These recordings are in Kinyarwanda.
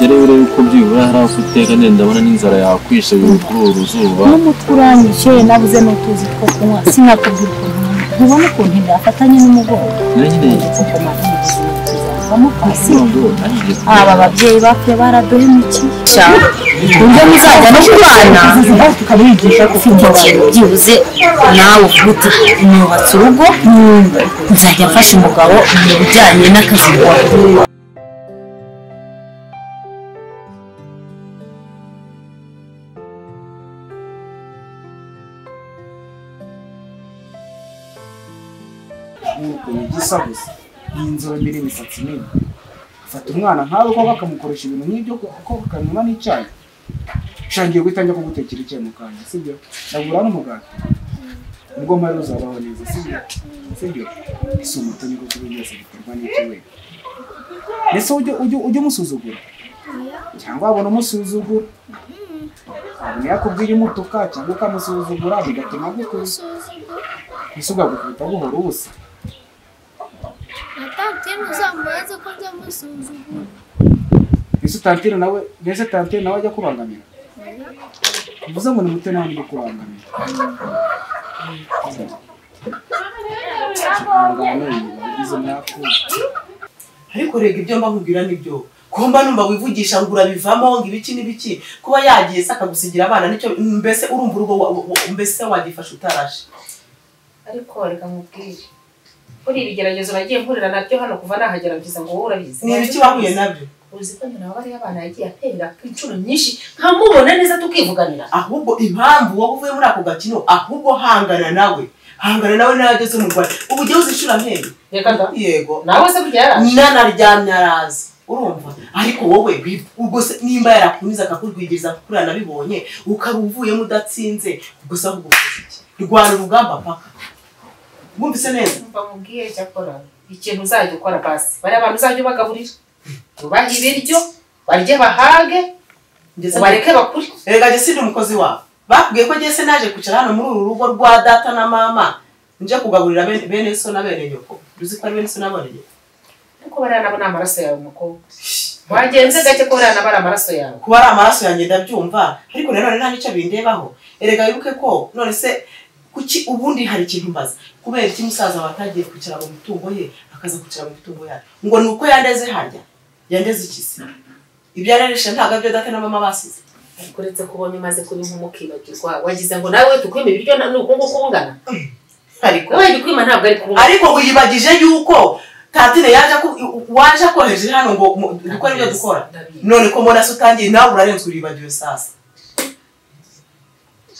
ugere urebe uko byibura hari aho ufite kandi ndabona n'inzara yakwishe kuri uru zuba n'umuturanyije nabuze n'utuzi two kunywa sinakubwira ukuntu ntubona ukuntu ndafatanye n'umugongo nyine aba babyeyi bapfuye baraduhemukiye cyane uburyo muzajya no kubana tukabigisha gufite byibuze nawe uvuga nubatse urugo nzajya mfasha umugabo mu bijyanye n'akazi wawe igisabuze n'inzobe mbere imisatsi nini fata umwana nkawe ko bakamukoresha ibintu nk'ibyo ko bakanywa n'icyayi shangiye guhita njya kugutekera icyayi mu kanya sibyo ndagura n'umugati ubwo mpari uzabaho neza sibyo isi umutoni kuko ibintu byose biterwa n'iki we ese ujye umusuzugura cyangwa wabona umusuzugura abona yakubwira imutuka cyangwa ukamusuzugura bigatuma agukuza ese ugakubita guhora ubusa tantine uzamubaze ko njya musuzugura ese tantine nawe ajya kubangamira uvuze ngo ni muto nawe ndi kubangamira ariko rega ibyo mba nkubwira nibyo kumba numva wivugisha ngo urabivamo ngo ibiki n'ibiki kuba yagiye se akagusigira abana nicyo mbese urumva urugo mbese wagifasha utaraje ariko reka nkubwire kuri ibigeragezo nagiye mpurira nabyo hano kuva nahagera byiza ngo wowe urabizi ni ibiki wahuye nabyo uzi ko nyina wabari abana yagiye atera inshuro nyinshi nkamubona neza tukivuganira ahubwo impamvu wowe uvuye muri ako gakino ahubwo hangana nawe nageze mu Rwanda ubu ujye uzishura mpembe reka nda yego nawe se burya yaraje nanaryamye arazi urumva ariko wowe ubwo se nimba yarakuniza akakurwigiriza kuri anabibonye ukaba uvuyemo udatsinze ubwo se ahubwo rwanda urugamba paka mwumvise neza mba mubwiye cyakora ikintu uzajya ukora basi bari abantu uzajya ubagaburira ubaha ibiryo barye bahage bareke bakuri erega jye sindi umukozi wabo bakubwiye ko jye se naje kwicara hano muri uru rugo rwa data na mama nje kugaburira bene so na bene nyoko uzi ko ari bene so na bene nyoko kuko bari nabo n'amaraso yawe umukobwa wagenze gake ko bari nabo amaraso yawe kuba ari amaraso yanjye ndabyumva ariko none nta nicyo bindebaho erega wibuke ko none se kuki ubundi hari ikintu mbaza kubera iki musaza watagiye kwicara mu mitungo ye akaza kwicara mu mitungo yayo ngo nuko yandeze harya yandeze ikisi ibyo yareresha ntaga byo data na mama basize kuretse kubonye maze kuri nk'umukibagirwa wagize ngo nawe tukwime ibiryo n'ukungu kungana ariko wewe kwima ntabwo ari kumwe ariko uyibagije yuko tatine waje koheje hano ngo dukora ibyo dukora none ko mbona sutangiye nawe urarenzwe uribagiwe sasa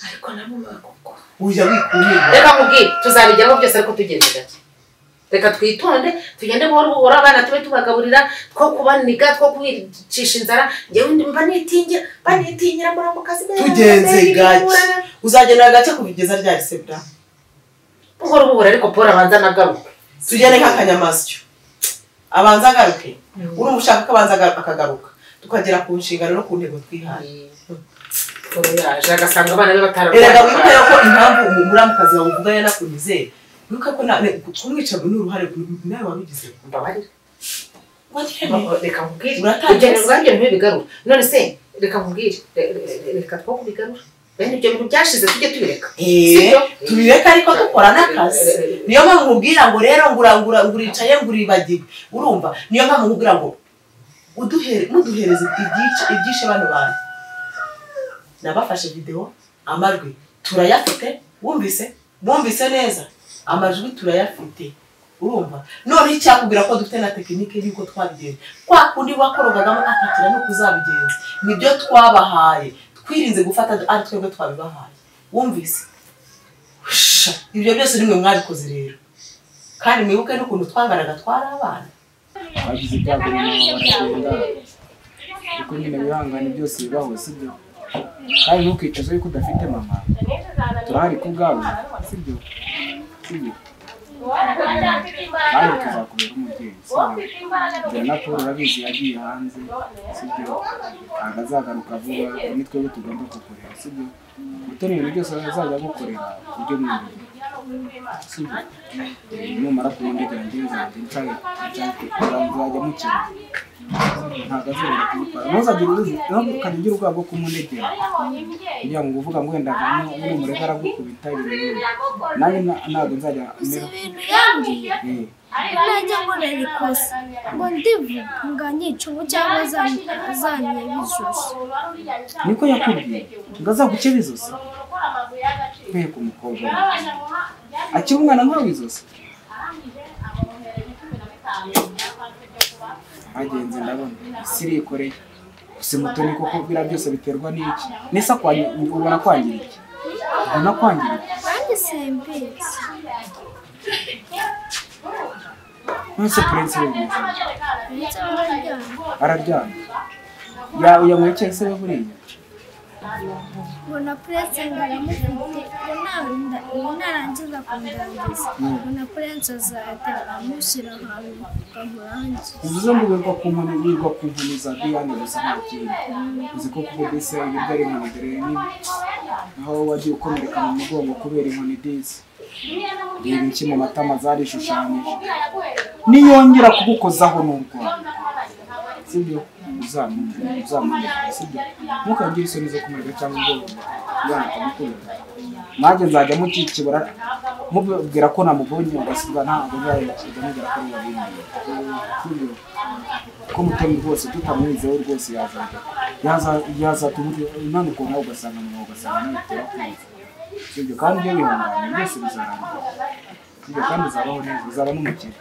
ariko namwe bakoko uya wikumira reka mubwire tuzabijyaho byose ariko tugenze gake reka twitonde tugende buhoro buhoro abana tube tubagaburira two kubaniga two kubicisha inzara ngewe mba nitinyira muri ako kazi tugenze gake uzagenda gake kubigeza ryari se bra buhoro buhoro ariko Paul abanza nagaruke tugende nk'akanyamasyo abanza agaruke uri umushaka ko abanza akagaruka tukagera ku nshingano no ku ntego twihaye yaje agasanga abana be batarabona erega wibuke ko impamvu umuramukazi wawe uvuga yanakunize wibuke ko kumwica n'uruhare nawe wabigize mbabarira reka nkubwire uratangira rwanjye ntibigarura none se reka nkubwire reka two kubigarura bene ibyo bintu byashize tujye tubireka tubireka ariko dukora n'akazi niyo mpamvu nkubwira ngo rero nguricaye nguribagiwe urumva niyo mpamvu nkubwira ngo muduhereze ibyishe bano bantu nabafashe video amajwi turayafite wumvise neza amajwi turayafite urumva none icyakubwira ko dufite na tekinike y'uko twabigenza kwa kundi wakorogagamo akatira no kuzabigenza nibyo twabahaye twirinze gufata ari twebwe twabibahaye wumvise ibyo byose nimwe mwabikoze rero kandi mwibuke n'ukuntu twanganaga twari abana bagize ibyago baragenda kuko nyine bihangane byose bibaho sibyo kandi ntukicaze yuko udafite mama turahari ku bwawe sibyo kandi tuzakubera umubyeyi sibyo na Paul urabizi yagiye hanze sibyo agazagaruka vuba ni twebwe tugomba gukorera sibyo Mutoni ibintu byose azajya gukorera ujye mwumva numara kumundegera nziza ncaye nzajya mukira ntabwo azongera kubikora ntuzagira urwego kumundegera kugira ngo uvuga ngo wenda n'umurega aragukubita ibintu nanjye ntabwo nzajya ibintu yambwiye najya mbona rikosa ngo ndivuga nganyica ubu cyangwa azanye bizosi niko yakubwiye ngo azaguce bizosi kwe ku mukobwa akiri umwana nkawe bizosi agenze ndabona sirikoreye gusa Mutoni koko bira byose biterwa n'iki nesa ubona kwangira iki ubona kwangira iki kandi sembezi nose prince w'ubuzima araryana yamwekeye se buriya mbona prince ngaramufite narangiza kundangiza mbona prince azahita amushyira ahantu kamurangiza uvuze ngo wirwa ku nkoni za Diane gusa nta kindi uzi ko kuko dese ibiryo ari inkoni dore aho wagiye ukomereka mu mugongo kubera inkoni dese reba iki mu matama zarishushanyije niyongera kugukozaho n'urwanda sibyo uzamuye sibyo ntukagire isoni zo kumurega cyangwa ngo yakamukunda nanjye nzajya mukikibura mubwira ko namubonye ugasiga ntabwo nzajya ko wabimbiye sibyo ko Mutoni rwose tutamwizeho rwose yaza none ukuntu nawe ugasanga nawe turakuzi sibyo kandi iyo wihanganye byose bizarangira sibyo kandi uzabaho neza uzaba n'umukire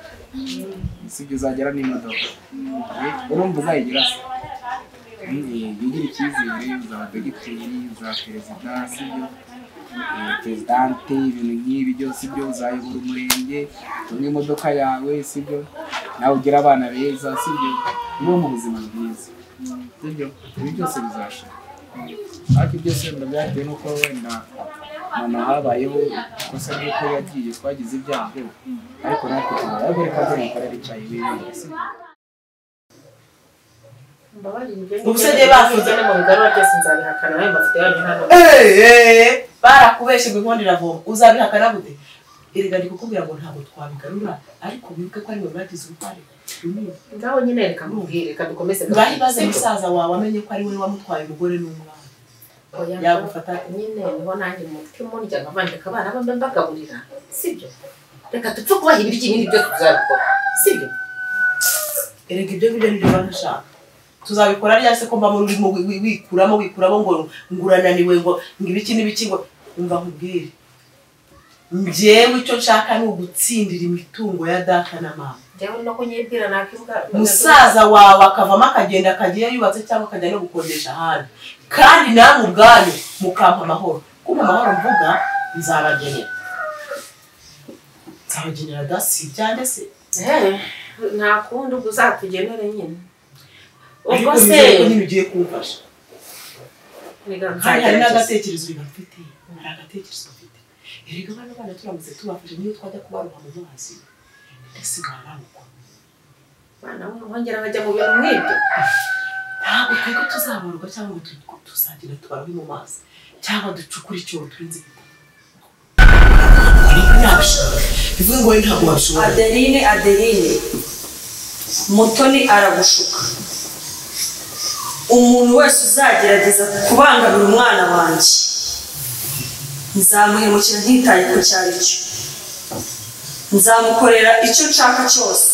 sibyo uzagera n'imodoka urumva uzayigira se yigira icyizere uzaba dogiteri uzaba perezida sibyo perezidante ibintu nk'ibi byose ibyo uzayobora umurenge utunge imodoka yawe sibyo nawe ugira abana beza sibyo niwo mu buzima bwiza sibyo ibi byose bizashira ariko byose wenda byatewe n'uko wenda mama habayeho ikosa ry'uko yagiye twagize ibyago ariko natwe tubaye reka nzakora icyayi wibere ubusege bafuze no mu bigarura byose nzabihakana nawe mbafite yanyu hano barakubeshe ngo inkondo iravoma uzabihakana gute erega ndi kukubwira ngo ntabwo twabigarura ariko wibuke ko ari mwe mwagize uruhare ngaho nyine reka mubwire reka dukomeze ngaho ibaze musaza wawe amenye ko ari we wamutwaye umugore n'umwana yagufata nyine niho nanjye umutima urya nkavandika abana bambe mbagaburira sibyo reka tupfe kubaha ibiryo ibindi byose tuzabikora sibyo erega ibyo ngibyo nibyo banashaka tuzabikora ryase ko mba urimo wikuramo ngo ngurananiwe ngo ibiki n'ibiki ngo umva nkubwire njyewe icyo nshaka ni ugutsindira imitungo ya data na mama njyewe no kunyibwira nakivuga musaza wawe akavamo akagenda akagiye yubatse cyangwa akajya no gukodesha ahandi kandi namwe ubwanyu mukampa amahoro kumpa amahoro mvuga nzabagenera dasi cyangwa se nta kundi ubwo uzatugenere nyine ubwo se ntibigiye kumfasha hari n'agatekerezo bafite hari agatekerezo bafite erega abana turamutse tubafashe niyo twajya kubaroha mu mazi ese baramuka bana wongera nkajya mu bintu nk'ibyo ntabwo twebwe tuzaborwa cyangwa ngo tuzagira tubarohe mu mazi cyangwa ducukure icyobo turinze bivuga ngo ntabwo washobora Adeline Mutoni aragushuka umuntu wese uzagerageza kubangamira umwana wanjye nzamuhemukira ntitaye ku cyari cyo nzamukorera icyo nshaka cyose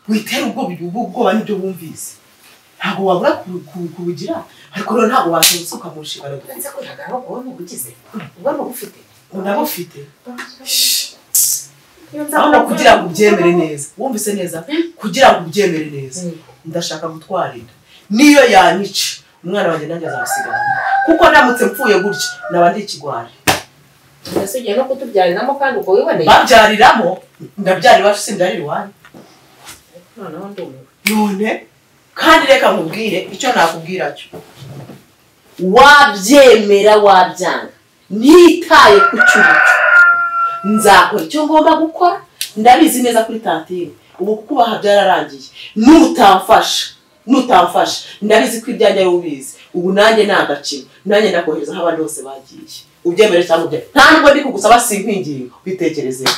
witera ubwoba nibyo bumvise ntabwo wabura kubugira ariko rero ntabwo washobotse ukamushimira ndetse ko ntabwo wowe mugugize ubwo mugufite unabufite aho kugira ngo ubyemere neza wumvise neza kugira ngo ubyemere neza ndashaka gutwarinda niyo yanyica umwana wanjye nanjye azasigara kuko ndamutse mpfuye gutya naba ndi ikigwari ndetse ugiye no kutubyariramo kandi ubwo wiboneye babyariramo ndabyarira iwacu simbyarira iwanyu noneho ndumiwe none kandi reka nkubwire icyo nakubwira cyo wabyemera wabyanga ntitaye ku cyubucu nzakora icyo ngomba gukora ndabizi neza kuri tantine ubu kubaha byararangiye nutamfasha ndabizi ko ibyanjye ari ubizi ubu nanjye nagaciro nanjye ndakohereza aho abandi bose bagiye ubyemere cyangwa ubye nta nubwo ndi kugusaba sinkwingingo bitekerezeho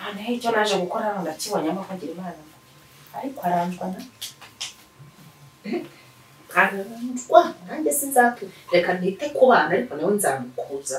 Ane icyo naje gukora ndakibonyamo akagira Imana ariko aranjwa na aranjwa nanjye sinzatu reka nite ku bana ariko nawe nzamukuza